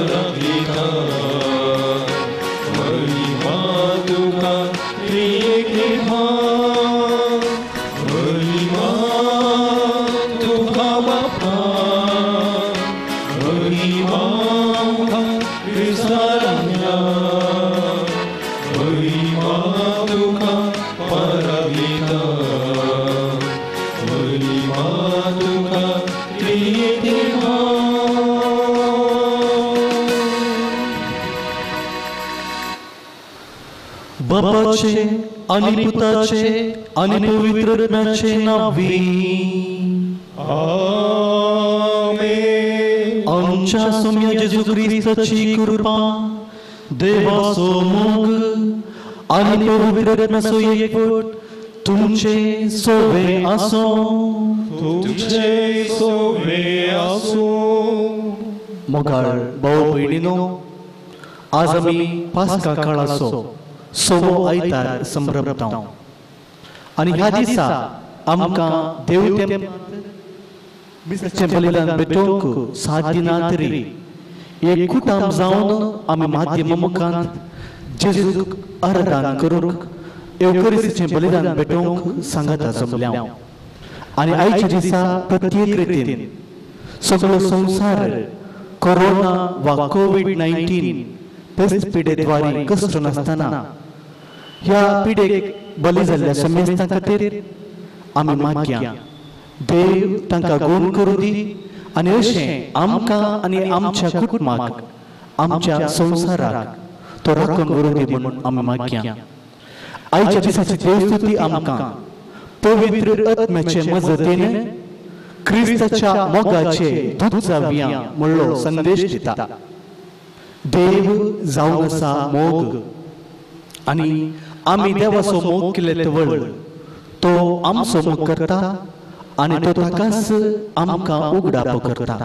परविता महिमा तुका त्रिएका महिमा तुका बापा महिमा विसरण्या महिमा तुका परविता महिमा तुका त्रिएका बापाचे आणि पुताचे आणि पवित्रात्म्याचे नावे आमेन. आमच्या सौम्य जेजू ख्रिस्ताची कृपा देवाचो मोग आणि पवित्रात्म्याचो एकवट तुमचे सोबे आसो. तुमचे सोबे आसो. मोगाळ भाऊ भयणीनो, आज आमी पास्का काळाचो सवो आयतार संभ्रमता आणि ह्या दिसा आमकां देवतेचे बलिदान भेटोवंक 7 दिनां तरी एकूटाम जावन आमी माध्यमा मुखांत जेजूक आराधन करूंक एवकरिस्तीचें बलिदान भेटोवंक सांगाता जमल्या. आणि आयच्या दिसा प्रत्येक रितीन सगळो संवसार कोरोना वा कोविड-19 पेस्ट पिडेद्वारे कश्ट नासतना ह्या पिडेक बली जाल्ल्या समेस्तां खातीर आमी मागया देव तांकां गूण करूं दी आनी अशें आमकां आनी आमच्या कुटुंबाक आमच्या संवसाराक तो राखून करूं दी म्हणून आमी मागया. आयच्या दिसाची देवस्तुती आमकां पवित्र आत्म्याचे मजतीन क्रिस्ताच्या मोगाचे दूत जावया म्हणलो संदेश दिता. देव जावन आसा मोग आनी आमी देवाचो मोग केले तवळ तो आमचो मोग करता आनी तो ताकाच आमकां उगडाप करता.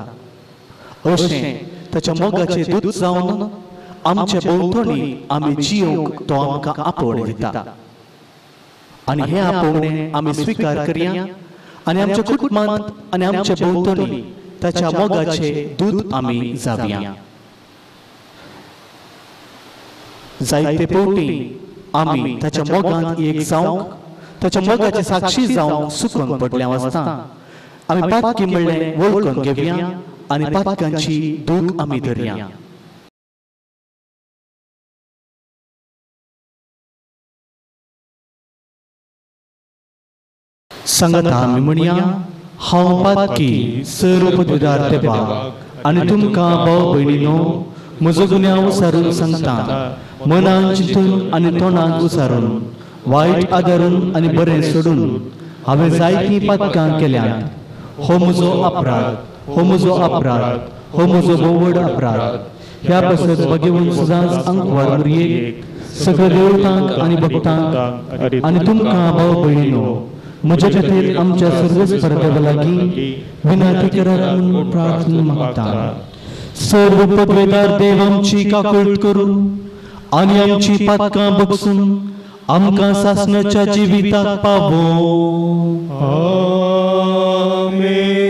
अशें ताच्या मोगाचे दूत जावन आमच्या भोंवतणी आमी जियोंक तो आमकां आपोवण दिता. आनी हे आपोवणें आमी स्विकार करया आनी आमच्या कुटुंबांत आनी आमच्या भोंवतणी ताच्या मोगाचे दूत आमी जावया. जायते फावटी आमी ताच्या मोगांत एक जावंक ताच्या मोगाचे साक्षी जावंक सुकून पडल्या आसता. आमी पातकी म्हणलें वळखून घेवया आनी पातकांची दूख आमी धरया. सांगता आमी म्हणया, हांव पातकी सर्व पदवीदार देवाक आनी तुमकां भाव भयणीनो म्हजो गुन्यांव उसारून सांगता. मनान चिंतून आनी तोंडान उसारून वायट आदारून आनी बरें सोडून हांवें जायतीं पातकां केल्यात. हो म्हजो अपराध, हो म्हजो अपराध, हो म्हजो बोवड अपराध. ह्या पासत भगवंत सदांच अंकवार मुरयेक सगळ्या देवतांक आनी भक्तांक आनी तुमकां भाव भयणीनो म्हजे खातीर आमच्या सर्वेस्पर देवा लागीं विनंती करात म्हणून प्रार्थना मागता. सर्व पदवेदार देव आमची काकूळट करून आनी आमची पातकां बगसून आमकां सासणाच्या जिविताक पावो. आमेन.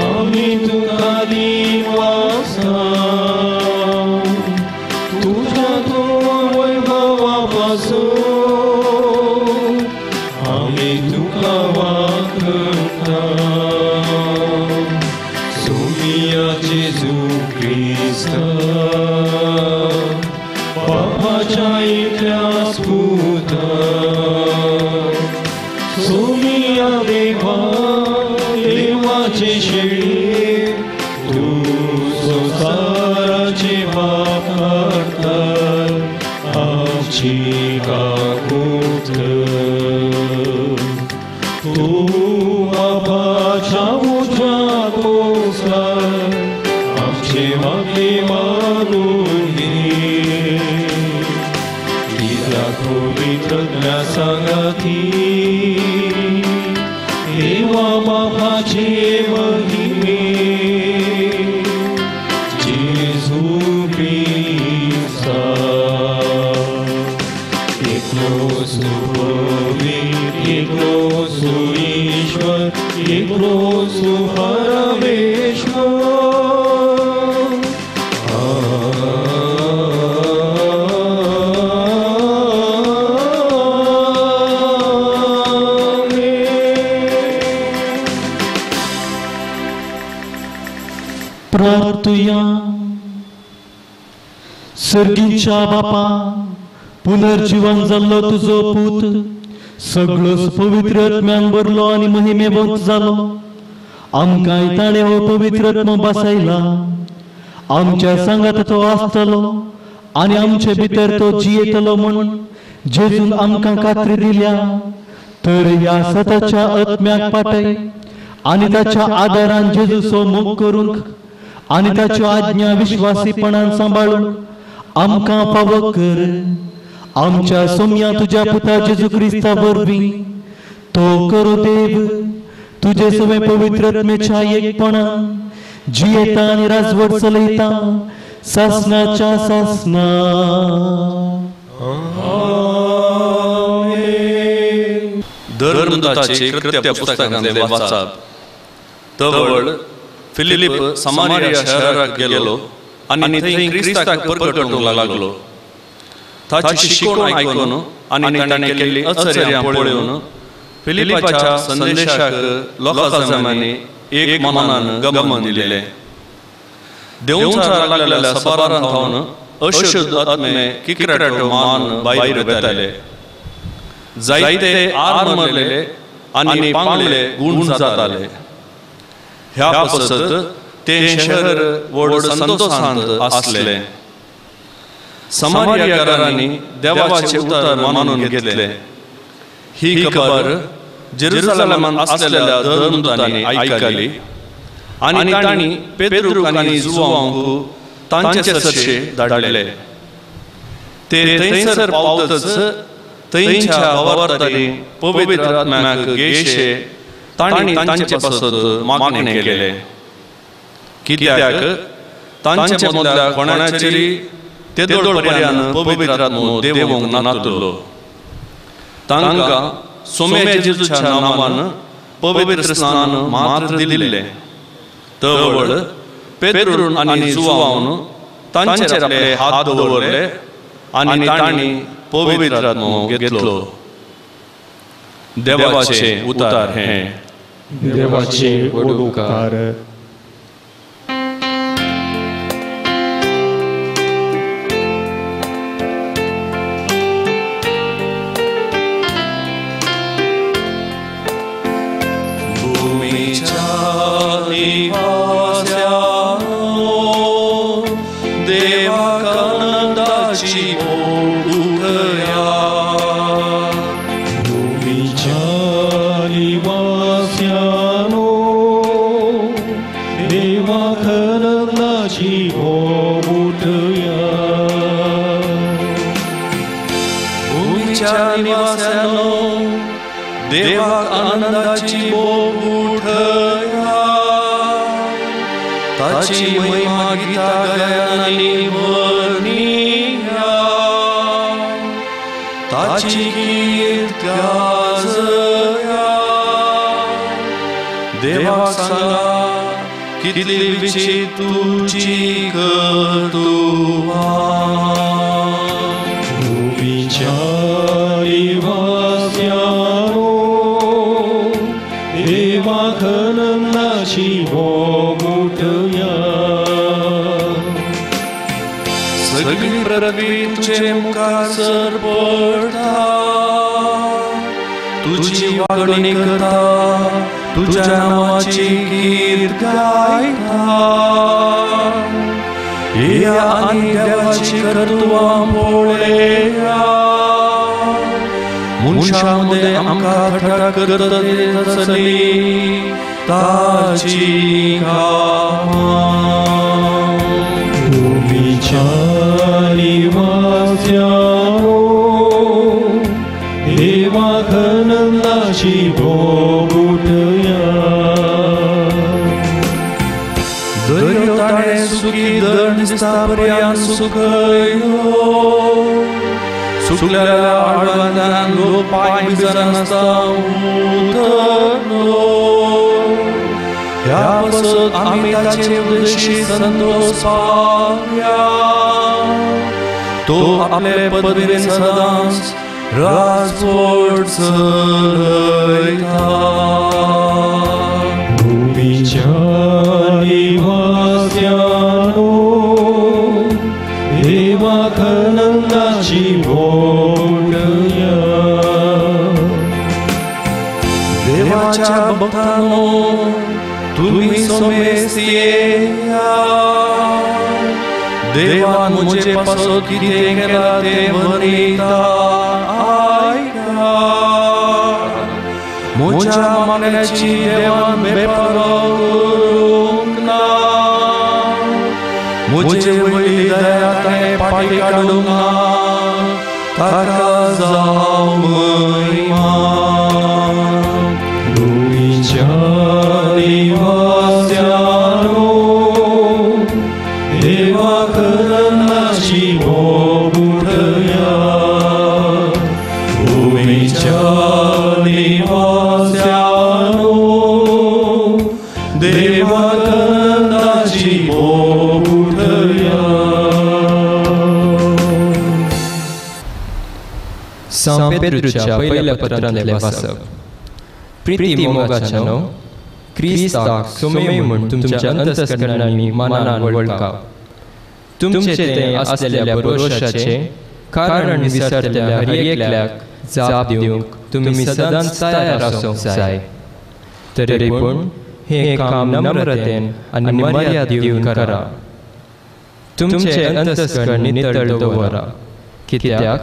आम्ही तुका दिवासा तुझ्या तो वैभवापासून आम्ही तुका वाकता सोमिया जेजू ख्रिस्ता पापाच्या इतल्या स्फुता सोमिया देवा देवाचे शेळी तू संसाराचे बाप करता आमची काकूत तू बापाच्या उज्या कोसला आमचे मागे मानून घे तिला पवित्रज्ञा सांगाती देवा बापाचे महिमे जेजू ख्रिस्ता एकलोसु पवित्र एकलोसु ईश्वर एकलोसु परमेश्वर प्रार्थुया. सर्गीच्या बापा पुनर्जीवन जाल्लो तुजो पूत सगळोच पवित्र आत्म्यान भरलो आनी महिमेवंत जालो आमकांय ताणें हो पवित्र आत्मो बसयला आमच्या सांगात तो आसतलो आनी आमचे भितर तो जियेतलो म्हूण जेजून आमकां खात्री दिल्या तर ह्या सताच्या आत्म्याक पाठय आनी ताच्या आदारान जेजूचो मोग करूंक आनी ताच्यो आज्ञा विश्वासीपणान सांबाळून आमकां फावो कर आमच्या सोम्या तुज्या पुता जेजू ख्रिस्ता वरवीं तो करो देव तुजे सवे पवित्र आत्मेच्या एकपणान जियेता आनी राजवट चलयता सासनाच्या सासना. धर्मदूताचे कृत्य पुस्तकांतले वाचप. तवळ फिलिप समारिया शहराक गेलो आनी थंय ख्रिस्ताक प्रकट होवंक लागलो. ताची शिकवण आयकून आनी ताणें केल्ली आश्चर्यां पळोवन फिलिपाच्या संदेशाक लोकां जमानी एक मनान गमन दिलें. देंवचार लागलेल्या सभारांत थावन अशुद्ध आत्मे किकराटो मान भायर वेताले. जायते आर मरलेले आनी पांगले गुण जाताले. ह्या पासत तें शहर व्हड संतोषांत आसले. समारियाकारांनी देवाचे उतर मानून घेतले. ही खबर जेरुसलेमांत आसलेल्या धर्मदूतांनी आयकली आनी तांणी पेद्रूक आनी जुवांक तांचे सरशे धाडले. ते थंयसर पावतच थंयच्या अवार्थांनी पवित्र आत्म्याक गेशे तांणी तांचे पासत मागणे केले. कित्याक तांचे मदल्या कोणाचेरी तेदोळपर्यंत पवित्र आत्मो देवोंक नातलो. तांकां सोमे जेजूच्या नांवान पवित्र स्नान मात्र दिल्ले. तवळ पेद्रून आनी जुवान तांचेर आपले हात दवरले आनी तांणी पवित्र आत्मो घेतलो. देवाचे उतार हे. देवाचे वडुकार. देवाक आनंदाची बोब उठया. ताची महिमा गिता गायनांनी वर्णिया. ताची कीर्ती गाजया. देवा सांगा कितली विचित्र तुझी कर्तुत्वा विचारी वास्यानो देवा खननाची बोगुटया सगळी पृथ्वी तुझे मुखासर पडता तुझी वागणी करता तुझ्या नावाची गीत गायता या आणि देवाची कर्तुत्वा पळया मनशामध्ये आमका थट्टा करत असली ताची विचारी वास्यानो देवा खननाची बोगुटया दर्योताणे सुखी दर दिसता पर्यंत सुखयो सुकलेल्या आडवांतल्यान लोक पाय बिजान आसता उतरलो ह्या पासत आमी ताचे उद्देशी संतोष पावया तो आपले पदवीन सदांच राजपोट चलयता विचारी वास्यानो देवा खननाची बोगुटया देवाच्या भक्तांनो तुम्ही सोमेसिया देवान मुझे पासत किती केला ते म्हणिता ऐका मुझ्या मागण्याची देवान बेपरोग ना मुझे वळी दया ताणे पाटी काढूंक ना ताका जाव महिमा विचारी वास्यानो देवा खननाची बोगुटया विचारी वास्यानो देवा खननाची बोगुटया San Pedroच्या पहिल्या पत्रांतले वाचप प्रीती मोगाच्यानो क्रिस्ताक सोमेय म्हूण तुमच्या अंतस्करणांनी मनान वळखाव तुमचे ते आसलेल्या भरोशाचे कारण विसरतल्या हर एकल्याक जाप दिवंक तुमी सदांच तयार आसूंक जाय तरी पूण हे काम नम्रतेन आनी मर्याद दिवन करा तुमचे अंतस्करण नितळ दवरा कित्याक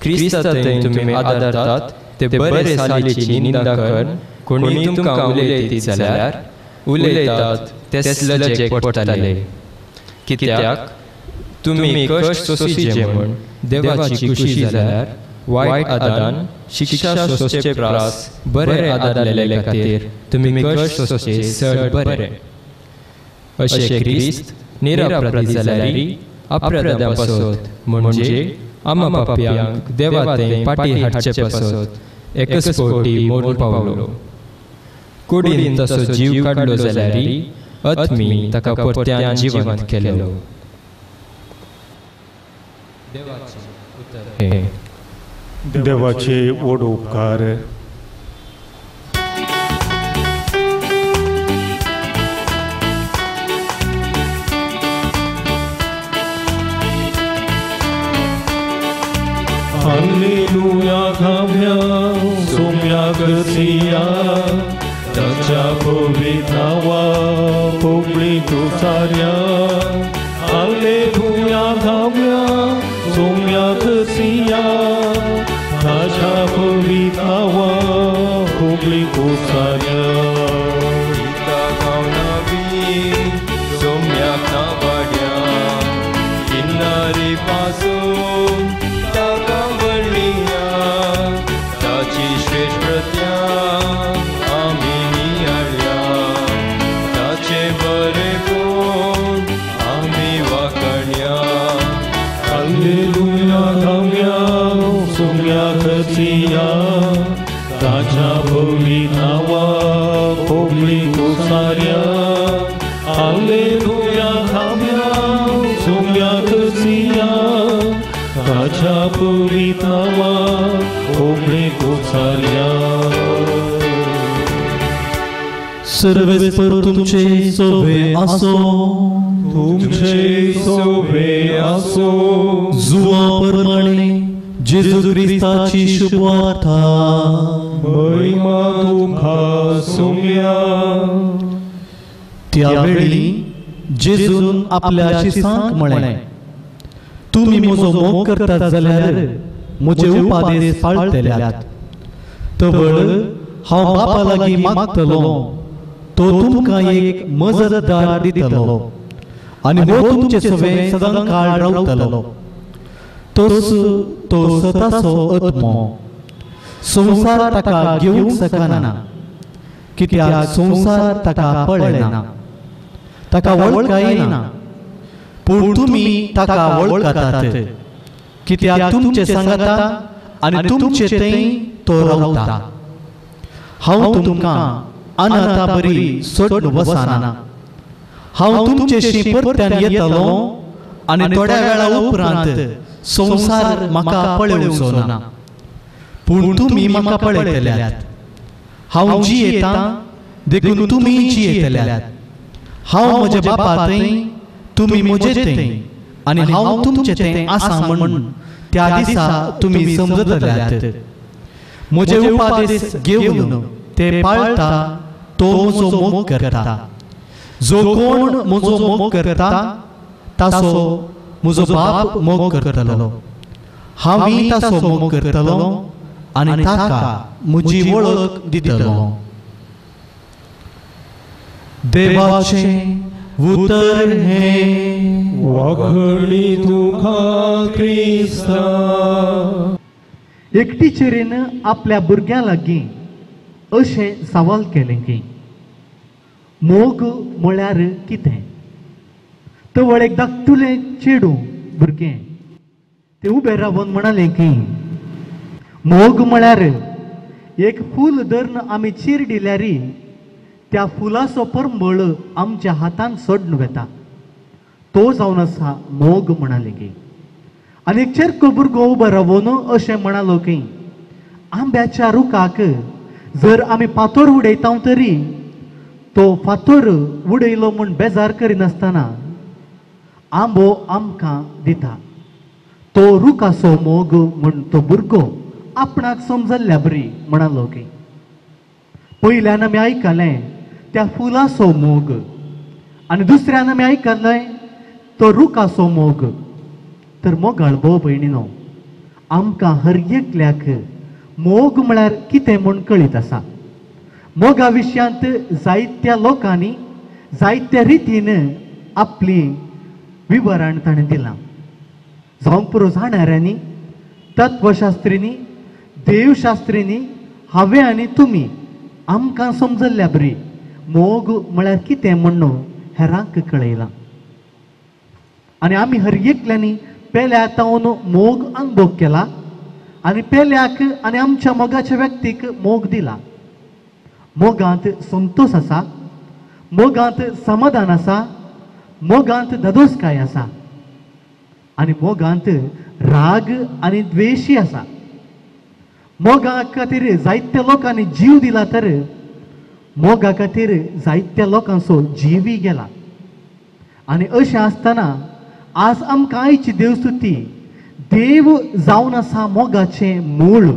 क्रिस्तांतय तुमी आदरतात ते बरे सालीची निंदा करून कोणी तुमकां उलयत जाल्यार उलयतात तेसले जग पडटले कित्याक तुमी कश्ट सोंसीचे म्हूण देवाची खुशी जाल्यार वायट आदान शिक्षा सोंसचे प्रास बरे आदारलेले खातीर तुमी कश्ट सोंसचे चड बरे अशें क्रिस्त निरपराधी जाल्यारी अपराधां पासत म्हणजे आमा पाप्यांक देवातें पाटी हाडचे पासत एकच फावटी मोरून पावलो कुडीन तसो जीव काडलो जाल्यारी आत्मी ताका परत्यान जिवंत केलो देवाचे व्हड उपकार Alleluia Gavia, Somia Garcia, Tacha Povitnawa, Publicusaria. Alleluia Gavia, Somia Garcia, Tacha Povitnawa, Publicusaria. Ita Kaunavi, Somya Navadia, Innari Pasun. Alleluia, Gavia, Somia Garcia, 오bli고 사랴 할렐루야 하며 소냐 그시야 가차 부리타와 오bli고 사랴 सर्वेस्पर तुमचे सोबे असो तुमचे सोबे असो जुवा प्रमाणे जेजू ख्रिस्ताची शुभवार्ता महिमा तुमका सोम्या त्यावेळी जेजून आपल्या शिष्यांक म्हळें तुमी म्हजो मोग करतात जाल्यार म्हजे उपादेश पाळटल्यात तवळ हांव बापा लागीं मागतलो तो तुमकां एक मजतदार दितलो आनी हो तुमचे सवे सदां काळ रावतलो तोच तो स्वताचो आत्मो संसार ताका घेवंक शकना कित्याक संसार ताका पळयना ताका वळखायना पूण तुमी ताका वळखतात कित्याक तुमचे सांगाता आनी तुमचे थंय तो रावता हांव तुमकां अनाथा बरी सोडून वचना हांव तुमचेशी परत्यान येतलो आनी थोड्या वेळा उपरांत संसार म्हाका पळोवचो ना पूण तुमी म्हाका पळयतल्यात हांव जियेता देखून तुमी जियेतल्यात हांव म्हज्या बापा थंय तुमी म्हजे थंय आनी हांव तुमचे थंय आसा म्हूण त्या दिसा तुमी समजतल्यात म्हजे उपादेश घेवन ते पाळटा तो म्हजो मोग करता जो कोण म्हजो मोग करता ताचो म्हजो बाप मोग करतलो हांव ताचो मोग करतलो आनी ताका म्हजी वळख दितलो देवाचे उतर हे वाखणी तुका क्रिस्ता एक टिचरीन आपल्या भुरग्यां लागीं अशें सवाल केलें की मोग म्हळ्यार कितें तो एक धाकटुलें चेडूं भुरगें ते उबें रावन म्हणालें की मोग म्हळ्यार एक फूल धरून आमी चीर दिल्यार त्या फुलाचो परमळ आमच्या हातान सोडून वेता तो जावन आसा मोग म्हणाले की आनी एक चेरको भुरगो उबो रावन अशें म्हणालो की आंब्याच्या रुखाक जर आमी फातर उडयता तरी तो फातर उडयलो म्हूण बेजार करिनासतना आंबो आमकां दिता तो रुखाचो मोग म्हूण तो भुरगो आपणाक समजल्ल्या बरी म्हणालो की पयल्यान आमी आयकलें त्या फुलाचो मोग आनी दुसऱ्यान आमी आयकलें तो रुखाचो मोग तर मोगाळ भाव भयणीनो आमकां हर एकल्याक मोग म्हळ्यार कितें म्हूण कळीत आसा मोगा विशयांत जायत्या लोकांनी जायत्या रितीन आपली विवरण ताणें दिलां जावंक पुरो जाणाऱ्यांनी तत्वशास्त्रींनी देवशास्त्रींनी हांवें आनी तुमी आमकां समजल्ल्या बरी मोग म्हळ्यार कितें म्हणून हेरांक कळयलां आनी आमी हर एकल्यांनी पेल्या तावन मोग अनुभव केला आनी पेल्याक आनी आमच्या मोगाच्या व्यक्तीक मोग दिला मोगांत संतोष आसा मोगांत समाधान आसा मोगांत धदोसकाय आसा आनी मोगांत राग आनी द्वेशी आसा मोगा खातीर जायत्या लोकांनी जीव दिला तर मोगा खातीर जायत्या लोकांचो जीवय गेला आनी अशें आसतना आज आमकां आयची देवस्तुती देव जावन आसा मोगाचें मूळ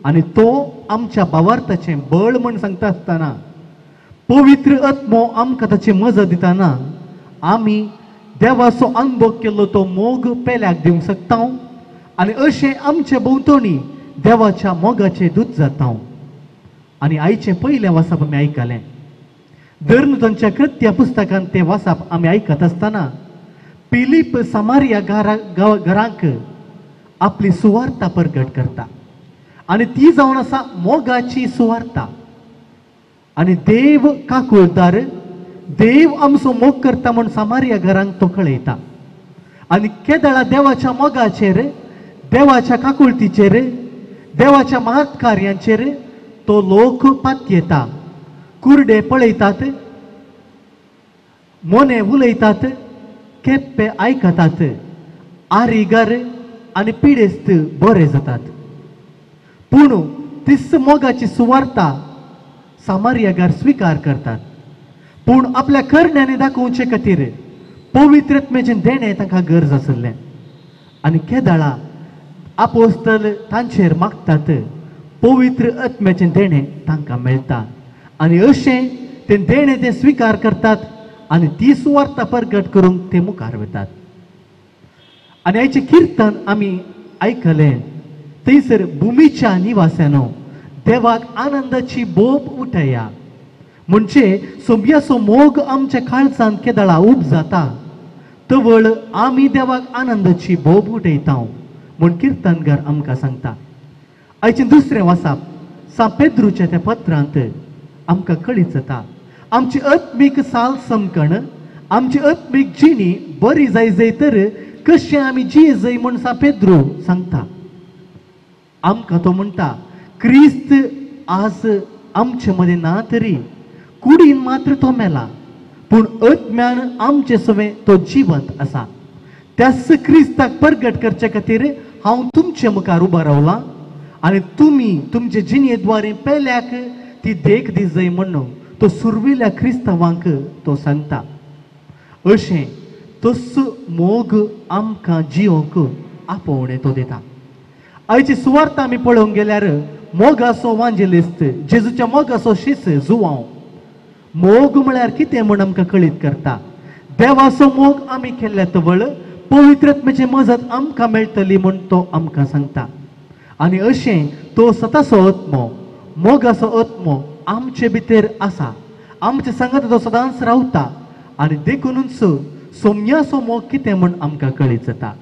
आनी तो आमच्या भावार्थाचें बळ म्हूण सांगता आसतना पवित्र आत्मो आमकां ताची मजत दितना आमी देवाचो अनुभव केल्लो तो मोग पेल्याक दिवंक शकता आनी अशें आमचे भोंवतणी देवाच्या मोगाचें दूत जाता आनी आयचें पयलें वाचप आमी आयकलें धर्मतांच्या कृत्या पुस्तकांत तें वाचप आमी आयकत आसतना फिलीप समारिया घरांक आपली सुवार्ता प्रगट करता आनी ती जावन आसा मोगाची सुवार्ता आनी देव काकुळदार देव आमचो मोग करता म्हूण समारिया घरांक तो कळयता आनी केदळा देवाच्या मोगाचेर देवाच्या काकुळतीचेर देवाच्या महत्कार्यांचेर तो लोक पातयेता कुर्डे पळयतात, मोने उलयतात, केप्पे आयकतात, आरिगार आनी पिडेस्त बरे जातात. पूण तिस मोगाची सुवार्ता सामार्यागार स्वीकार करतात. पूण आपल्या करण्याने दाखोवचे खातीर पवित्रत्मेचें देणें तांकां गरज आसलें. आनी केदाळा आपोस्तल तांचेर मागतात, पवित्र आत्म्याचें देणें तांकां मेळटा. आनी अशें तें देणें ते स्वीकार करतात आनी ती सुवार्ता प्रगट करूंक ते मुखार वतात. आनी आयचें किर्तन आमी आयकलें, थंयसर भुमीच्या निवासानो देवाक आनंदाची बोब उठया. म्हणजे सोब्याचो मोग आमच्या काळजांत केदाळा उब जाता, तवळ आमी देवाक आनंदाची बोब उठयता म्हूण किर्तनकार आमकां सांगता. आयचें दुसरें वाचप सा पेद्रूच्या त्या पत्रांत आमकां कळीत जाता, आमची आत्मीक साल समकण, आमची आत्मीक जिणी बरी जाय तर कशें आमी जी जय म्हूण सा पेद्रू सांगता. आमकां तो म्हणटा, क्रिस्त आज आमचे मदें ना तरी कुडीन मात्र तो मेला, पूण आत्म्यान आमचे सवे तो जिवंत आसा. त्याच क्रिस्ताक प्रगट करचे खातीर हांव तुमचे मुखार उबा रावलां आनी तुमी तुमचे जिणेद्वारे पेल्याक ती देख दिजय म्हणून तो सुरविल्ल्या क्रिस्तांवांक तो सांगता. अशें तस मोग आमकां जिवंक आपोवणें तो दिता. आयची सुवार्थ आमी पळोवंक गेल्यार मोगाचो वांजेलिस्त जेजूच्या मोगाचो शिस जुवांव. मोग म्हळ्यार कितें म्हूण आमकां कळीत करता. देवाचो मोग आमी केल्ल्या तवळ पवित्रत्मेची मजत आमकां मेळटली म्हूण तो आमकां सांगता. आनी अशें तो स्वताचो आत्मो, मोगाचो आत्मो आमचे भितर आसा, आमचे सांगात तो सदांच रावता. आनी देखूनच सोम्याचो मोग कितें म्हूण आमकां कळीत जाता.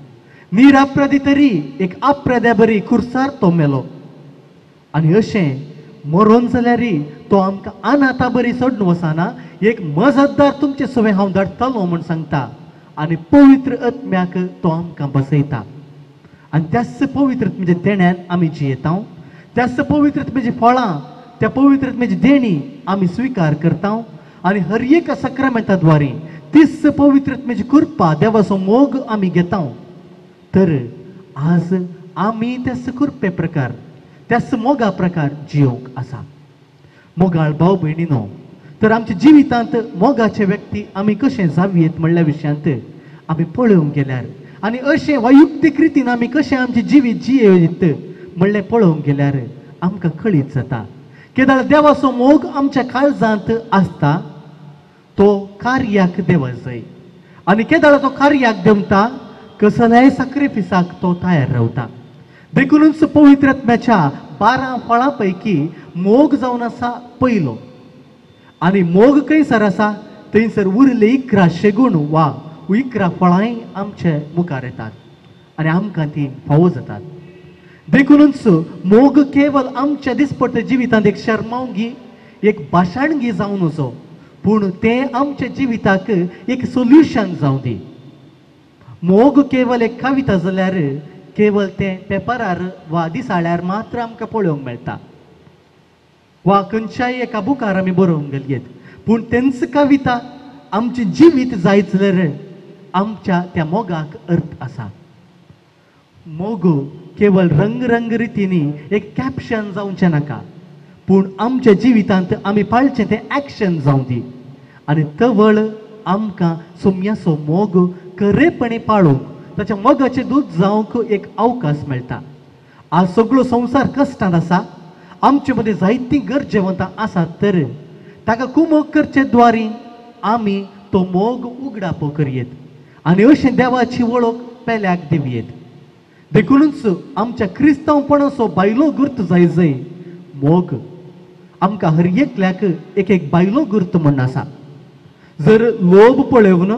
निरापराधी तरी एक आपराध्या बरी खुर्सार तो मेलो. आनी अशें मरोन जाल्यार तो आमकां अनाथा बरी सोडून वचना, एक मजतदार तुमचे सवे हांव धाडटलो म्हूण सांगता. आनी पवित्र आत्म्याक तो आमकां बसयता. आनी त्याच पवित्रत्मेच्या देण्यान आमी जियेता. त्याच पवित्रत्मेची फळां, त्या पवित्रत्मेची देणी आमी स्वीकार करता. आनी हर एक सक्रामेंताद्वारे तीच पवित्रत्मेची कृपा देवाचो मोग आमी घेता. तर आज आमी त्याच कृपे प्रकार, त्याच मोगा प्रकार जियोंक आसा. मोगाळ भाव भयणीनो, तर आमच्या जिवितांत मोगाचे व्यक्ती आमी कशें जावयेत म्हणल्या विशयांत आमी पळोवंक गेल्यार आनी अशें वैयक्तीक रितीन आमी कशें आमचें जिवीत जियेत म्हणलें पळोवंक गेल्यार आमकां कळीत जाता. केदाळ देवाचो मोग आमच्या काळजांत आसता, तो कार्याक देवा जाय. आनी केदाळ तो कार्याक देवता, कसल्याय सॅक्रिफिसाक तो तयार रावता. देखूनच पवित्रत्म्याच्या 12 फळां पैकी मोग जावन आसा पयलो. आनी मोग खंयसर आसा थंयसर उरले 11 गूण वा 11 फळांय आमचे मुखार येतात आनी आमकां ती फावो जातात. देखूनच मोग केवळ आमच्या दिसपट्ट जिवितांत एक शर्मावगी, एक भाशणगी जावन वचो, पूण तें आमच्या जिविताक एक सोल्युशन जावं दी. मोग केवळ एक कविता जाल्यार केवळ तें पेपरार वा दिसाळ्यार मात्र आमकां पळोवंक मेळटा वा खंयच्याय एका बुकार आमी बरोवंक गेलयेत. पूण तेंच कविता आमचें जिवीत जायत जाल्यार आमच्या त्या मोगाक अर्थ आसा. मोग केवळ रंग रितीनी एक कॅप्शन जावचें नाका, पूण आमच्या जिवितांत आमी पाळचें तें एक्शन जावं दी. आनी तवळ आमकां सोम्याचो मोग खरेपणी पाळूंक, ताच्या मोगाचें दूध जावंक एक अवकाश मेळटा. आज सगळो संवसार कश्टांत आसा, आमचे मदें जायतीं गरजेवंतां आसात, तर ताका कुमोग करचे द्वारे आमी तो मोग उगडापो करयेत आनी अशें देवाची वळख पेल्याक दिवयेत. देखूनच आमच्या क्रिस्तांवपणाचो बायलो गुर्त जाय मोग. आमकां हर एकल्याक एक बायलो गुर्त म्हण आसा. जर लोभ पळयवन,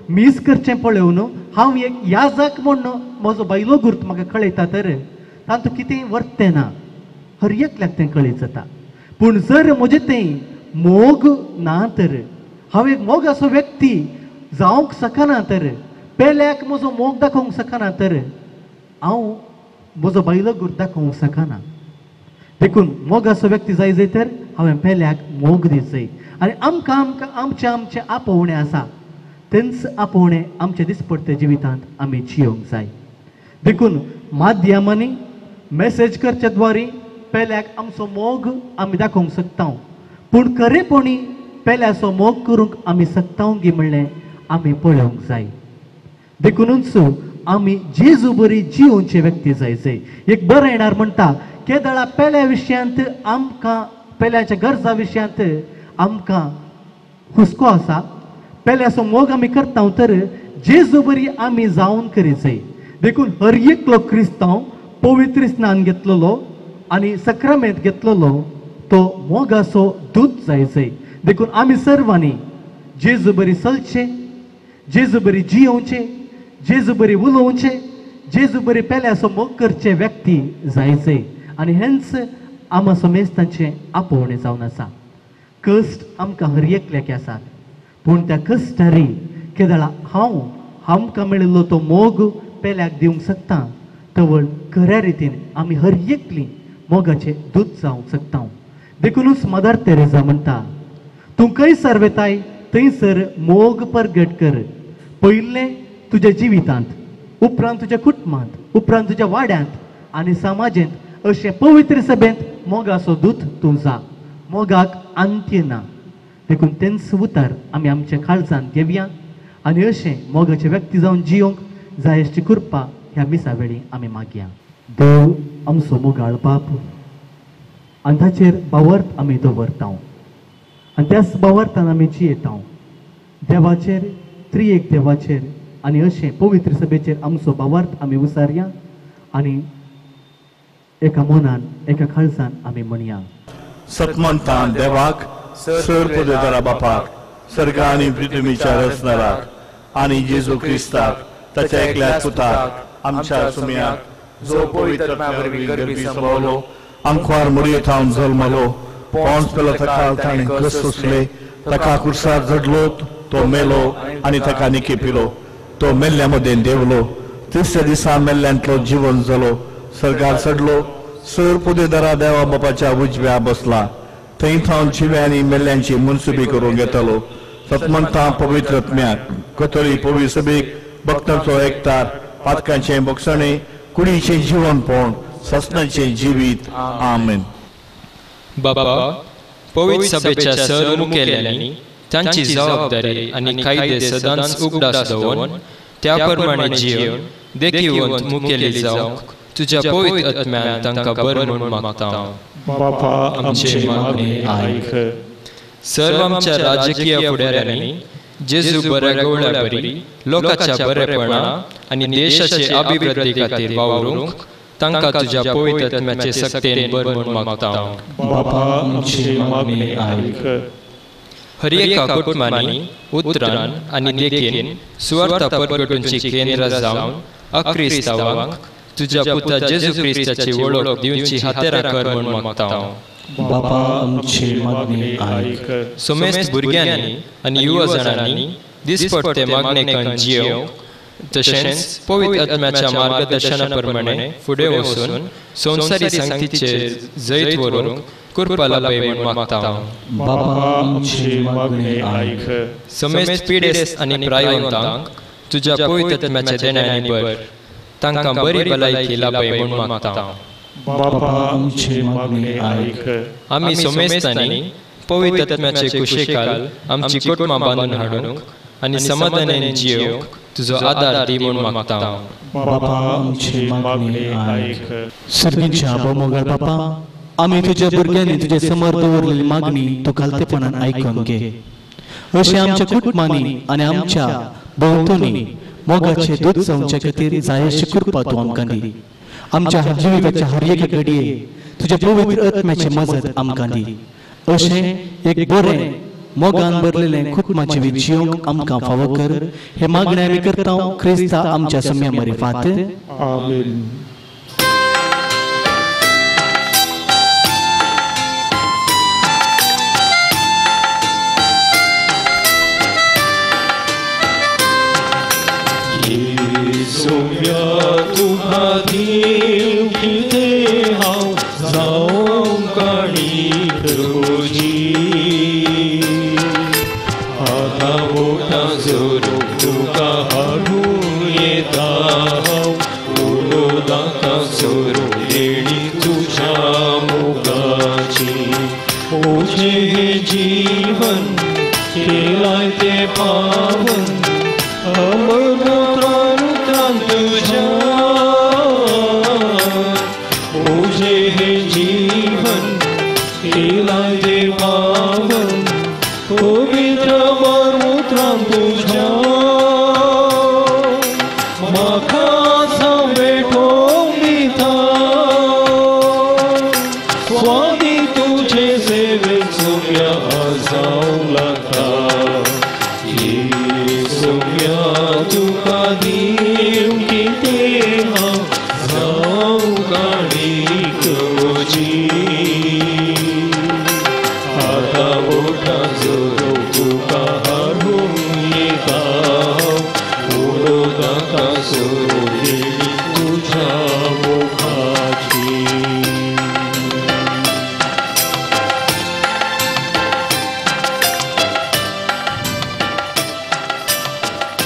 मीस करचें पळयवन हांव एक याजक म्हण म्हजो बायलो गुर्त म्हाका कळयता, तर तातूंत कितेंय वर्तें ना, हर एकल्याक तें कळीत जाता. पूण जर म्हजें तें मोग ना, तर हांव एक मोगाचो व्यक्ती जावंक शकना, तर पेल्याक म्हजो मोग दाखोवंक शकना, तर हांव म्हजो बायलो गुर्त दाखोवंक शकना. देखून मोगाचो व्यक्ती जाय तर हांवें पेल्याक मोग दिवचें आनी आमकां आमचे आपोवणें आसा तेंच आपोवणें आमच्या दिसपडटे जिवितांत आमी जियोंक जाय. देखून माध्यमांनी मेसेज करचे द्वारे पेल्याक आमचो मोग आमी दाखोवंक शकता, पूण खरेपणी पेल्याचो मोग करूंक आमी शकता की म्हणलें आमी पळोवंक जाय. देखूनच आमी जेजू बरी जिवोवचे व्यक्ती जायचे. एक बरं येणार म्हणटा केदळा पेल्या विशयांत आमकां पेल्याच्या गरजा विशयांत आमकां हुस्को आसा. पेल्याचो मोग आमी करता तर जेजू बरी आमी जावन करीचे. देखून हर एकलो क्रिस्तांव पवित्र स्नान घेतलेलो आनी सक्रामेंत घेतलेलो तो मोगाचो दूत जायचे. देखून आमी सर्वांनी जेजू बरी चलचे, जेजू बरी जियोवचे, जेजू बरी उलोवचे, जेजू बरी पेल्याचो मोग करचे व्यक्ती जायचे. आनी हेंच आमा समेस्तांचे आपोवणें जावन आसा. कश्ट आमकां हर एकल्याक आसात, पूण त्या कश्टारी केदळा आमकां मेळिल्लो तो मोग पेल्याक दिवंक शकता तवळ खऱ्या रितीन आमी हर एकली मोगाचे दूत जावंक शकता. देखूनच मदर तेरेसा म्हणटा तूं खंयसर वेताय थंयसर मोग परगट कर. पयलें तुज्या जिवितांत, उपरांत तुज्या कुटुंबांत, उपरांत तुज्या वाड्यांत आनी समाजांत अशें पवित्र सभेंत मोगाचो दूत तूं जा. मोगाक अंत्य ना. देखून तेंच उतर आमी आमच्या काळजांत घेवया आनी अशें मोगाचे व्यक्ती जावन जियोंक जाय अशी कृपा ह्या मिसा वेळी आमी मागया. देव आमचो मोगाळ बाप आनी ताचेर बावर्त आमी दवरता आनी त्याच बावर्तान आमी जियेता. देवाचेर त्रिएक देवाचेर आनी अशें पवित्र सभेचेर आमचो बावर्त आमी उसारया आनी एका मनान एका काळजान आमी म्हणया. सतमंतान देवाक सर पदवेदारा बापाक सर्गा आनी पृथ्वीच्या रचणाराक आनी जेजू क्रिस्ताक ताच्या एकल्याच पुताक आमच्या सुमयाक जो पवित्र वरवीं गर्भी संभवलो आमकां मुरयेंतावन जल्मलो पोंच पेलो ताका ताणें कस सोंसले ताका कुर्सार जडलो तो मेलो आनी ताका निकेपिलो तो मेल्ल्या मदें देवलो तिसऱ्या दिसा मेल्ल्यांतलो जिवन जालो सर्गार चडलो सर पदवेदारा देवा बापाच्या उजव्या बसला थंय थावन जिव्या आनी मेल्ल्यांची मनसुबी करूंक येतलो. सतमंतां पवित्र आत्म्याक कथोली पवित्र सभेक भक्तांचो एकतार पातकांचें बक्षणें कुडीचें जिवनपण ससनाचें जिवीत आमेन. बाबा पवित्र सभेच्या सर मुखेल्यांनी तांची जबाबदारी आनी कायदे सदांच उगडास दवरून त्या प्रमाणे जियोन देखीवंत मुखेली जावंक तुज्या पवित्र आत्म्यान तांकां बरें म्हूण मागता. बापा आमची मागणी आयक. सर्व आमच्या राजकीय फुडाऱ्यांनी जेजू बऱ्या गवळ्या बरी लोकांच्या बरेपणा आनी देशाचे अभिवृद्धी खातीर वावरूंक तांकां तुज्या पवित्र आत्म्याचे सक्तेन बरें म्हूण मागता. बापा आमची मागणी आयक. हर एका कुटुंबांनी उतरान आनी देखीन सुवार्ता परगटूंची केंद्रां जावन अक्रिस्तावांक तुज्या पुता जेजू क्रिस्ताची वळख दिवची हातेरां कर म्हूण मागता. बापा आमची मागणी आयक. समेस्त भुरग्यांनी आनी युवा जाणांनी दिसपट्टे मागणेकान जियोवंक तशेंच पवित्र आत्म्याच्या मार्गदर्शना प्रमाणे फुडें वचून संवसारी सांगतीचे जैत व्हरूंक कृपा लाभय म्हूण मागता. बापा आमची मागणी आयक. समेस्त पिडेस्त आनी प्रायवंतांक तुज्या पवित्र आत्म्याच्या देण्यानी बर तांकां बरी भलायकी लाभय म्हूण मागता. बापा आमची मागणी आयक. आमी समेस्तांनी पवित्र आत्म्याचे कुशेकाल आमची कुटुंबां बांदून हाडूंक आनी समाधानान जियोवंक तुजो आदार दी म्हूण मागता. बापा आमची मागणी आयक. सर्गींच्या मोगाळ बापा आमी तुज्या भुरग्यांनी तुजे समोर दवरलेली मागणी तूं घालतेपणान आयकून घे. अशें आमच्या कुटुंबांनी आनी आमच्या भोंवतणी मोगाचे दूत जावचे खातीर जाय अशी कृपा तूं आमकां दी. आमच्या जिविताच्या हर एका घडये तुज्या पवित्र आत्म्याची मजत आमकां दी. अशें एक बरें मोगान भरलेलें कुटुंबाचें जियोंक आमकां फावो कर. हे मागणे आमी करता क्रिस्ता आमच्या सम्या मरिफात. आमीन. सोम्या तुका देव कितें हांव जावं काणी जोरो तुका हाडून येता उलोदाका जोरो लेणी तुझ्या मोगाची ओझे हे जीवन केलाय ते पावन अमरत्राण तुझ्या ओझे हे जीवन केलाय ते पावन पवित्र मरुत्राण तुझ्या म्हाका भेटोंक दिता स्वामी तुझे सेवेक सोम्या जावंक लागता सोम्या तुका दिवंक कितें जावंक आनीक म्हजी आतां मोठा जोरो तुका हाडून येता उलोदाका जोरो लेणी तुझ्या मोगाची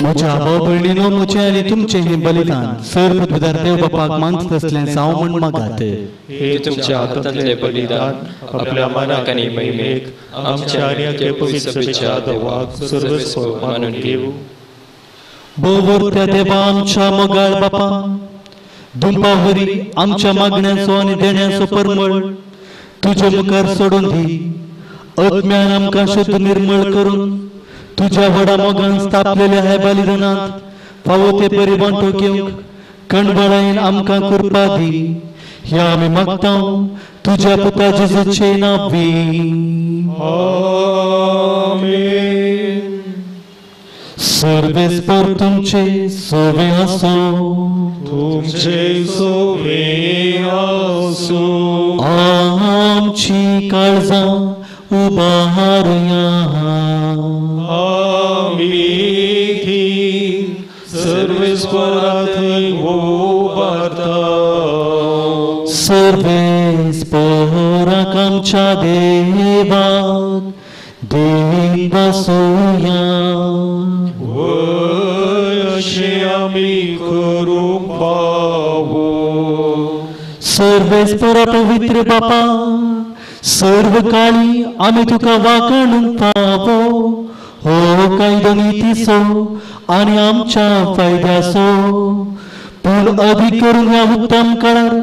म्हज्या भाव भयणीनो म्हजें आनी तुमचें हें बलिदान सर्व पदवीदार देव बापाक मानत असलें जावं म्हण मागात हे तुमच्या हातांतलें बलिदान आपल्या मनाक आनी महिमेक आमच्या आनी आख्या पवित्र सभेच्या देवाक सर्वस्व मानून घेवं बोवर त्या देवा आमच्या मोगाळ बापा दुंपावरी आमच्या मागण्यांचो आनी देण्याचो परमळ तुझे मुखार सोडून दी अज्ञान आमकां शुद्ध निर्मळ करून तुझ्या व्हडा मोगान स्थापलेल्या ह्या बलिदानांत फावो ते बरी वांटो घेवंक कणबळायेन आमकां कृपा दी हें आमी मागता तुझ्या पुता जेजूचे नांवी आमेन सर्वेस्पर तुमचे सोवे आसो तुमचे सोवे आसो आमची काळजां उबारुया आमी सर्वेस्परांत उबारता सर्वेस्पराक आमच्या देवाक देव वासुया अशें आमी करूंक पावो सर्वेस्पर पवित्र बापा सर्व काळी आमी तुका वाखाणूंक पावो हो कायदो नितीचो आनी आमच्या फायद्याचो पूण अधिक करून ह्या उत्तम काळार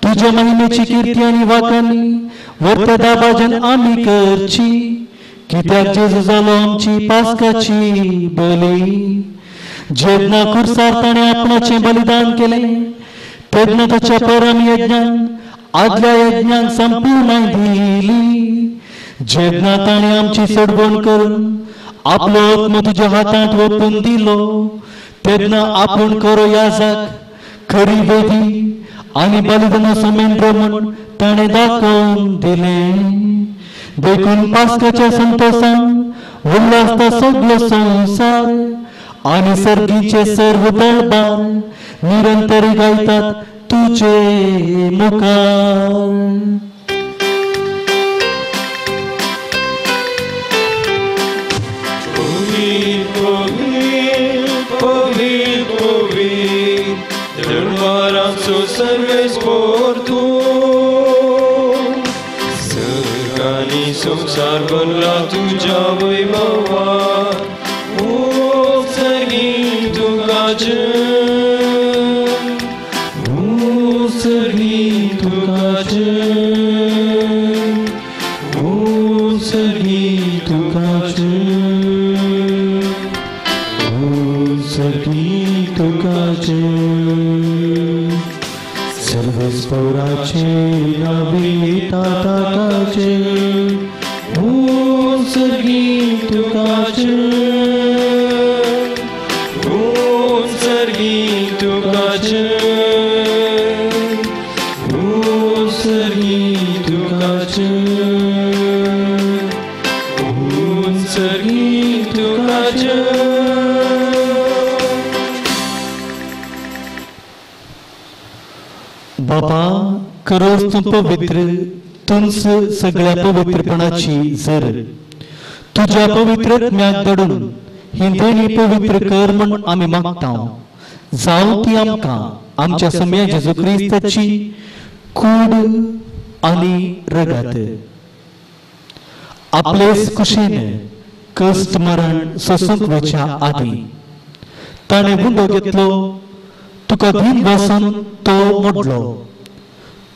तुझ्या महिमेची कीर्ती आनी वाखाणी वर्तदा बाजन आमी करची कित्याक जेजू जालो आमची पास्काची बली जेन्ना खुर्सार ताणें आपणाचें बलिदान केलें तेन्ना ताच्या परम यज्ञान आदल्या यज्ञाक संपूर्णाय दिली जेन्ना ताणें आमची सोडवण करून आपलो आत्मो तुज्या हातांत ओपून दिलो तेन्ना आपूण करो याजाक खरी वेदी आनी बलिदानाचो मेंढरो म्हूण ताणें दाखोवन दिलें देखून पास्काच्या संतोषान उल्हासता सगळो संवसार आनी सर्गीचे सर्व दळबार निरंतर गायतात तुझे मुखार दरबाराचो सर्वेस्पर तूं सर्ग आनी संसार भरला तुज्या वैभवान सर्गी तुका सर्गी तुका सर्गी तुका सर्गी तुका सर्वेस्पराचे नावे ताताकाचे सर्गी तुका सर्गी तुका सर्गी तुका सर्गी तुका बाबा खरोच तू पवित्र तुंच सगळ्या पवित्रपणाची जर तुझ्या पवित्र आत्म्याक दडून ही देणी पवित्र कर म्हूण आमी मागता जावं ती आमकां आमच्या सम्या जेजू क्रिस्ताची कूड आनी रगत आपलेच कुशीन कश्ट मरण सोसूंक वच्या आदी ताणें बुंडो घेतलो तुका दिन बसून तो मोडलो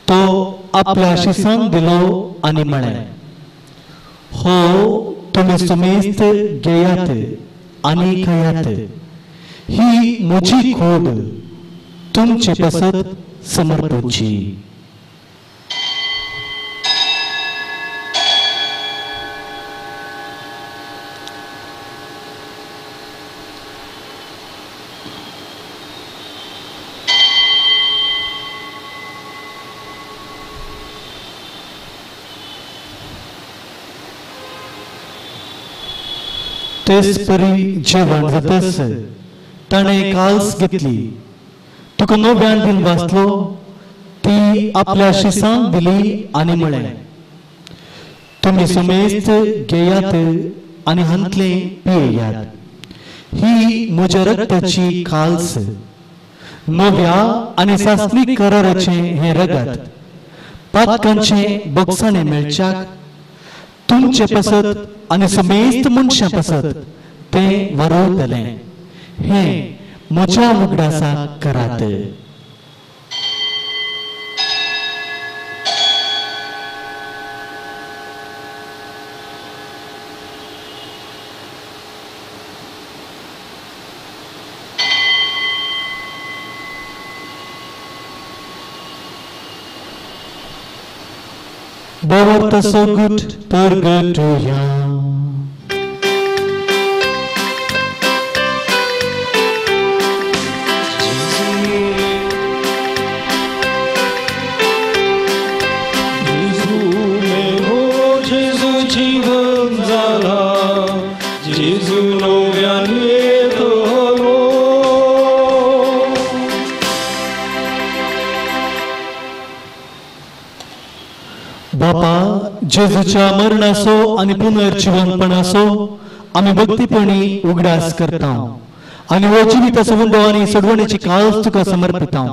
तो आपल्या शिसांक दिलो आनी म्हळें हो तुमी सुमेस्त घेयात आनी खायात ही म्हजी कूड तुमचे पसत समर्पूची. तेच परी जेवण जातस ताणें काल्स घेतली तुका नव्यान दिन वाचलो ती आपल्या शिसांक दिली आनी म्हळें तुमी सुमेस्त घेयात आनी हंतले पियेयात ही म्हज्या रगताची काल्स नव्या आनी सासणीक कराराचें हें रगत पातकांचे बोगसाणे मेळच्याक तुमचे पसत आनी समेस्त मनशां पसत तें वारोवतलें हें म्हज्या उगडासाक करात. Bawat tasagut purgatoria. बापा जेजूच्या मरणाचो आनी पुनर्जीवनपणाचो आमी भक्तीपणी उगडास करता आनी हो जिविताचो वंडो आनी सडवणेची काळज तुका समर्पिता.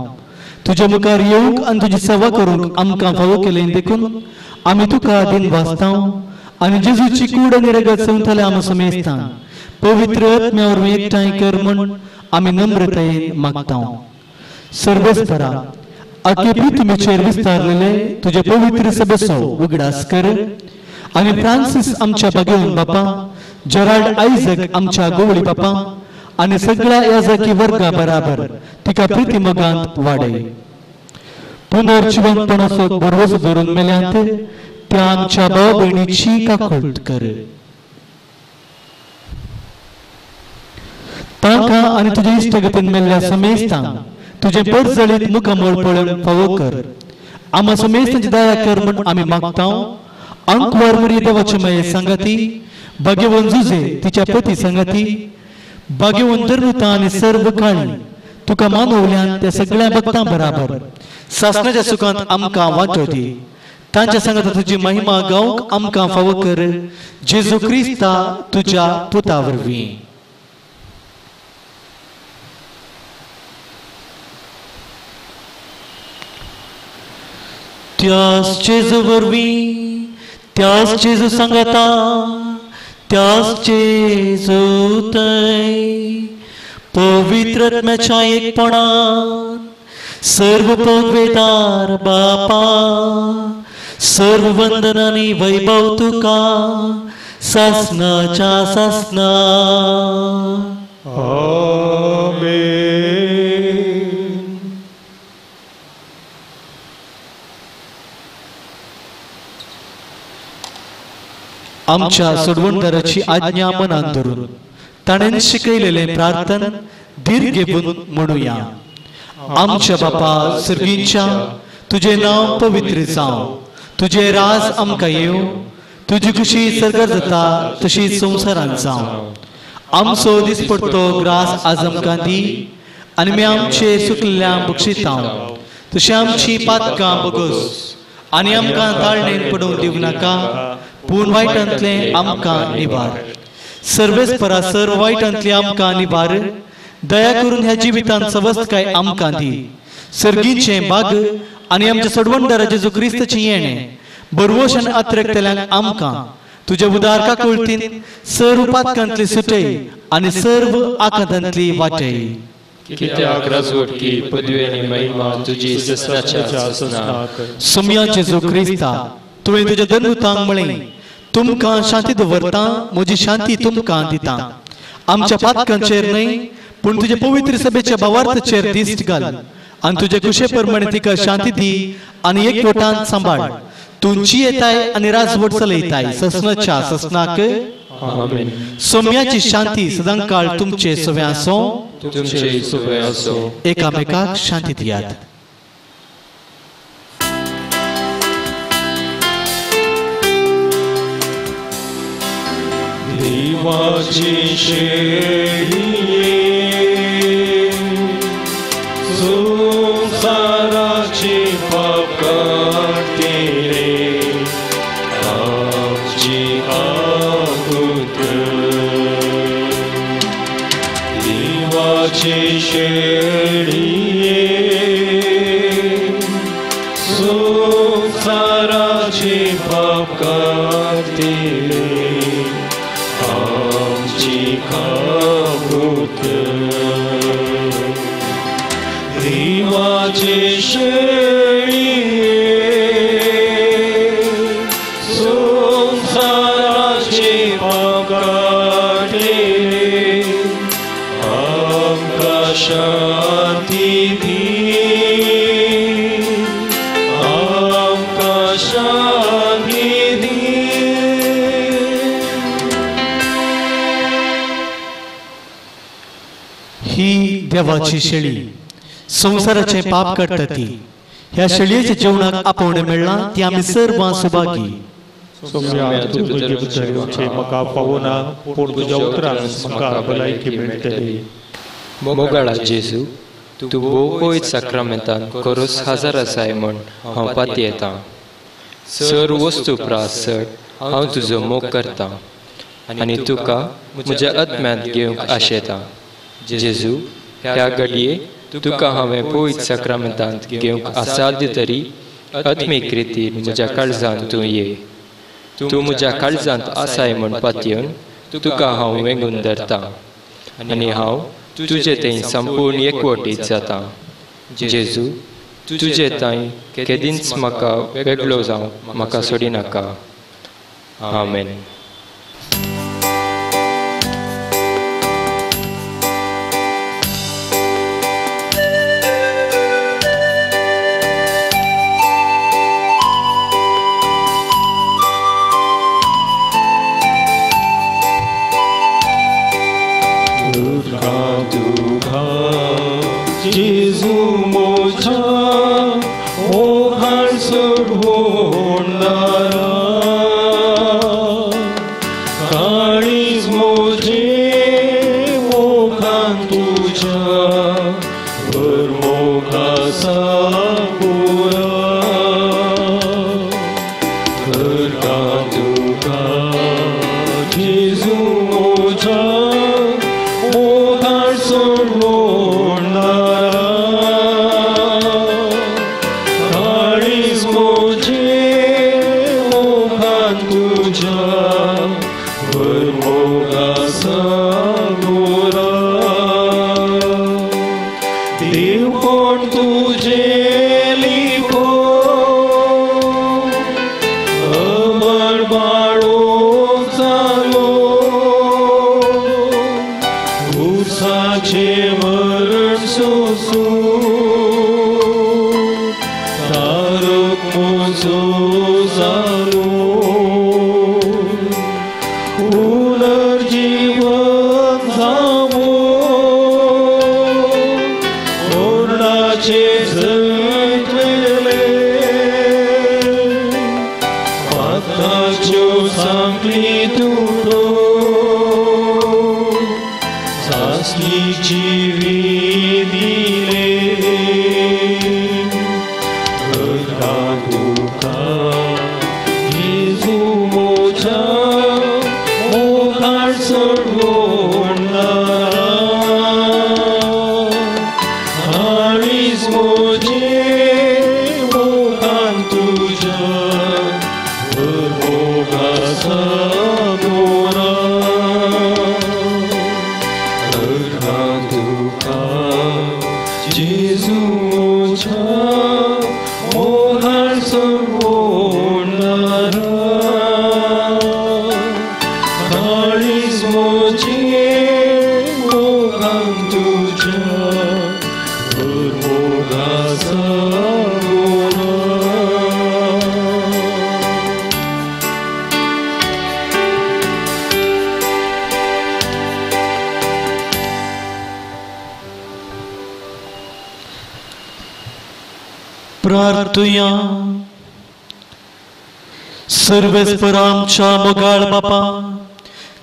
तुज्या मुखार येवंक आनी तुजी सेवा करूंक आमकां फावो केलें देखून आमी तुका दिन वाचता आनी जेजूची कूड आनी रगत संवतले आमी समेस्ता पवित्र आत्म्यावर एकठांय कर म्हूण आमी नम्रतायेन मागता. सर्वेस्परा आख्खे पृथ्वीचेर विस्तारलेले तुझे पवित्र सभेचो उगडास कर आनी फ्रांसीस आमच्या बागेवन बापा जेराल्ड आयझॅक आमच्या गोवळी बापा आनी सगळ्या याजकी वर्गा बराबर तिका प्रिती मोगांत वाडय. पुनर्जीवनपणाचो भरवसो धरून मेल्यांत त्या आमच्या भाव भयणीची काकूळट कर. तांकां आनी तुज्या इश्टगतीन मेल्ल्या समेस्तांक तुझे परजळीत मुखामोळ पळोवंक फावो कर. आमा समेस्तांची दया कर म्हूण आमी मागता. अंकवार मरी देवाचे माये संगती भाग्यवन जुजे तिच्या पती संगती भाग्यवन धर्मता आनी सर्व काळी तुका मानवल्यान त्या सगळ्या भक्तां बराबर सासणाच्या सुखांत आमकां वांटो दी. तांच्या संगत तुजी महिमा गावंक आमकां फावो कर. जेजू क्रिस्ता तुज्या पुता वरवीं. त्याच जेजू वरवीं त्याच जेजू सांगता त्याच जेजू थंय पवित्र आत्म्याच्या एकपणान सर्व पदवेदार बापा सर्व वंदन आनी वैभव तुका सासणाच्या सासणा. आमच्या सोडवणदाराची आज्ञा मनात धरून ताणेन शिकयलेले प्रार्थन दीर्घ घेऊन म्हणूया. आमच्या बापा सर्गींच्या तुझे नाव पवित्र जावं तुझे राज आमकां येव तुजी खुशी सर्गार जाता तशी संवसारांत जावं. आमचो दिसपडतो ग्रास आज आमकां दी आनी आमी आमचे सुकल्ल्या बक्षिता तशी आमची पातकां बगोस आनी आमकां ताळणेन पडूंक दिवं नाका पूण वायटांतले आमकां निवार. सर्वेस परा सर्व वाईटांतली आमकां निबार दया करून ह्या जिवितांत सवस्त काय आमकां दी सर्गींचे बाग आनी आमच्या सोडवणदारा जेजू क्रिस्ताची येणे बरवोशन अत्रेकतल्यांक आमकां तुझ्या उदारका कुळतीन सर्व पातकांतली सुटय आनी सर्व आकांतांतली वाटय कित्याक राजवटकी पदवेनी महिमा तुजी ससनाच्या ससनाक सुम्या जेजू क्रिस्ता तुवें तुज्या धनुतांक म्हळें तुमकां शांती दवरता म्हजी शांती तुमकां दिता आमच्या पातकांचेर न्हय पूण तुज्या पवित्र सभेच्या भावार्थाचेर दिश्ट घाल आनी तुजे कुशे प्रमाणे तिका शांती दी आनी एकवटान सांबाळ तुमची येताय आनी राजवट चलयताय ससनाच्या ससनाक आमेन सोम्याची शांती सदांकाळ तुमचे सवे आसो तुमचे सुबह असो एकामेकाक शांती दियात देवाची शेळिये संसाराची पाप काढतेरे आमची आगोत देवाची शेळिये संसाराची पाप काढतेरे देवाचे शेळिये संसाराचे पाप काढतेरे आमकां शांती दी आमकां शांती दी ही देवाची शेळी संसाराचे पाप काडटा ती ह्या शेळयेच्या जेवणाक आपोवणें मेळ्ळां ती आमी सर्वां सुभागी सोम्या तूं तुजे उतरांचे म्हाका पावना पूण तुज्या उतरांत म्हाका भलायकी मेळटली मोगाळा जेजू तूं भोव पयत साक्रामेंतान करोस हजार आसाय म्हण हांव पाती येता सर्व वस्तू प्रास चड हांव तुजो मोग करतां आनी तुका म्हज्या आत्म्यांत घेवंक आशेतां जेजू ह्या घडये तुका हांवें पयत साक्रामेंतांत घेवंक आसाद्य तरी आत्मीक रितीन म्हज्या काळजांत तूं ये तूं म्हज्या काळजांत आसाय म्हण पातयेवन तुका हांव वेंगून धरतां आनी हांव तुजे थंय संपूर्ण एकवटीत जाता जेजू तुजे थंय केदींच म्हाका वेगळो जावंक म्हाका सोडिनाका आमेन जेजू मोझा ओघाळ सोडवणारा काळीज मोजे मोघान तुझ्या भर मोघासा गोरा भरता तुका जेजू मोझा ओघाळ सोडवणारा काळीज मोजे मोघान तुझ्या भर मोघासा गोरा देव कोण तुझे लिपो अमर बाळो चालो उसाचे मरण सोसू तारक मोजो जालो पुनर्जीवन जावो मरणाचे जैतवेले पाताच्यो सांगली तुडो सासलीची दिले भरता तुका जेजू मोझा मोघाळ प्रार्थुया. सर्वेस्पर आमच्या मोगाळ बापा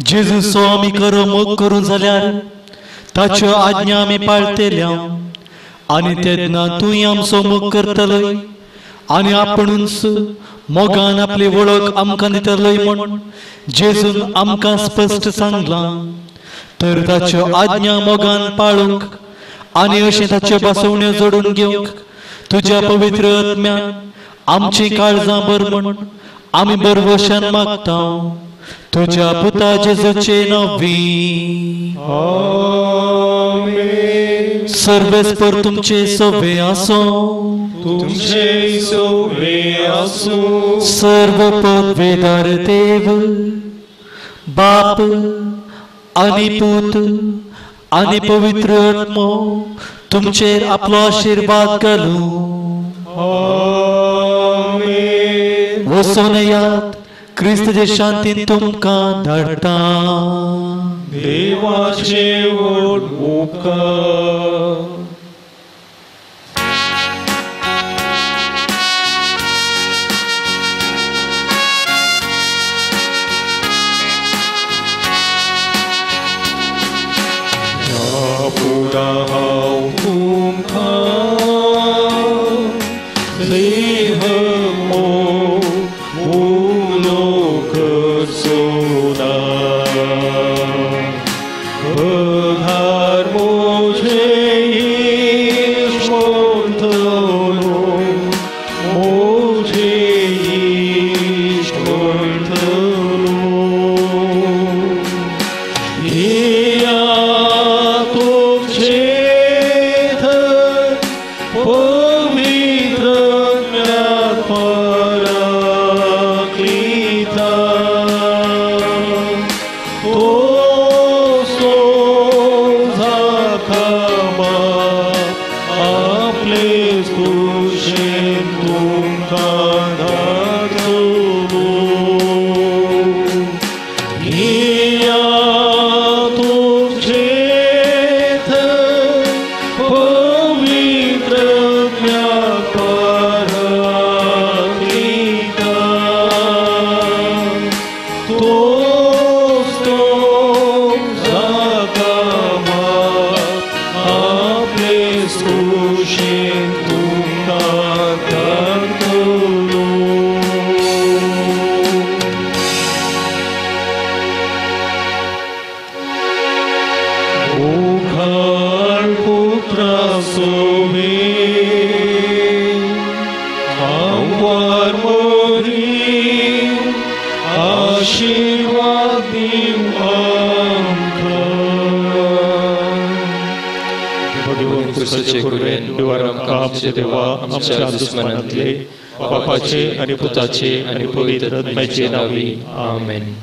जेजू स्वामी करो मोग करून जाल्यार ताच्यो आज्ञा आमी पाळटल्या आनी तेन्ना तूं आमचो मोग करतलय आनी आपुणूच मोगान आपली वळख आमकां दितलय म्हण जेजून आमकां स्पश्ट सांगलां. तर ताच्यो आज्ञा मोगान पाळूंक आनी अशें ताच्यो बसवण्यो जोडून घेवंक तुज्या पवित्र आत्म्यान आमची काळजां बर म्हण आमी बरवशान मागता तुज्या पुता जेजूचे नांवी. आमेन. सर्वेस्पर तुमचे सवे आसो. तुमचे सवे आसो. सर्व पदवेदार देव बाप आनी पूत आनी पवित्र आत्मो तुमचेर आपलो आशीर्वाद घालूं. आमेन. वचून येयात क्रिस्ताचे शांतीन तुमकां धाडटा. देवाचे व्हड उपकार. पुरा हांव तुमकां देह मोग उलो करचोना. बघार मोजे इश्ट म्हणटलो मोजे इश्ट म्हणटलो. देवा आमच्या दुश्मनांतले पापाचे आणि पुताचे आणि पवित्र आत्म्याचे नावी. आमेन.